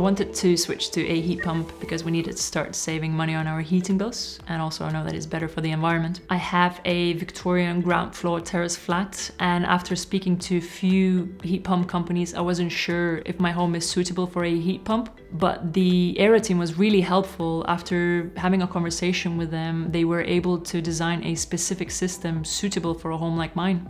wanted to switch to a heat pump because we needed to start saving money on our heating bills, and also I know that it's better for the environment. I have a Victorian ground floor terrace flat, and after speaking to a few heat pump companies, I wasn't sure if my home is suitable for a heat pump, but the Aira team was really helpful. After having a conversation with them, they were able to design a specific system suitable for a home like mine.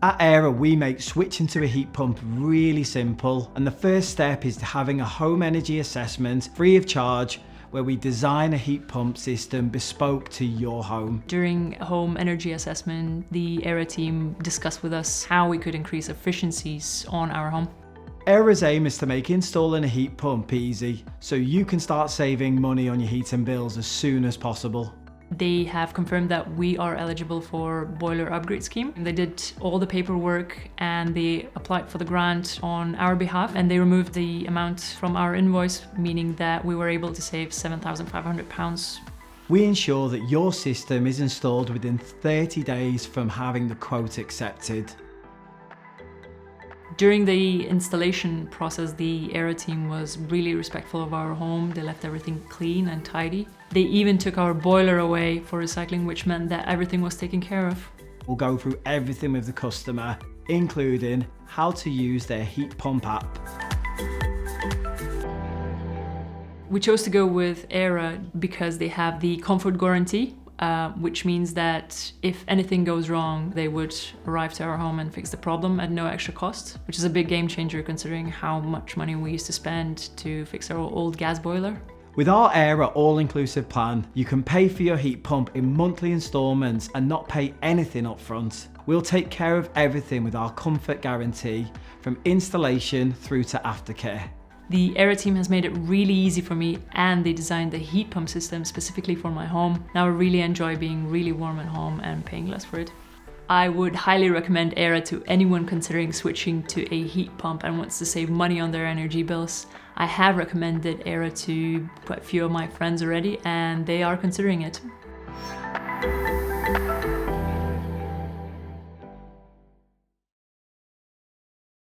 At Aira, we make switching to a heat pump really simple, and the first step is having a home energy assessment free of charge, where we design a heat pump system bespoke to your home. During a home energy assessment, the Aira team discussed with us how we could increase efficiencies on our home. Aira's aim is to make installing a heat pump easy, so you can start saving money on your heating bills as soon as possible. They have confirmed that we are eligible for boiler upgrade scheme. They did all the paperwork and they applied for the grant on our behalf, and they removed the amount from our invoice, meaning that we were able to save £7,500. We ensure that your system is installed within 30 days from having the quote accepted. During the installation process, the Aira team was really respectful of our home. They left everything clean and tidy. They even took our boiler away for recycling, which meant that everything was taken care of. We'll go through everything with the customer, including how to use their heat pump app. We chose to go with Aira because they have the comfort guarantee, which means that if anything goes wrong, they would arrive to our home and fix the problem at no extra cost, which is a big game changer considering how much money we used to spend to fix our old gas boiler. With our Aira all-inclusive plan, you can pay for your heat pump in monthly instalments and not pay anything up front. We'll take care of everything with our comfort guarantee, from installation through to aftercare. The Aira team has made it really easy for me, and they designed the heat pump system specifically for my home. Now I really enjoy being really warm at home and paying less for it. I would highly recommend Aira to anyone considering switching to a heat pump and wants to save money on their energy bills. I have recommended Aira to quite a few of my friends already, and they are considering it.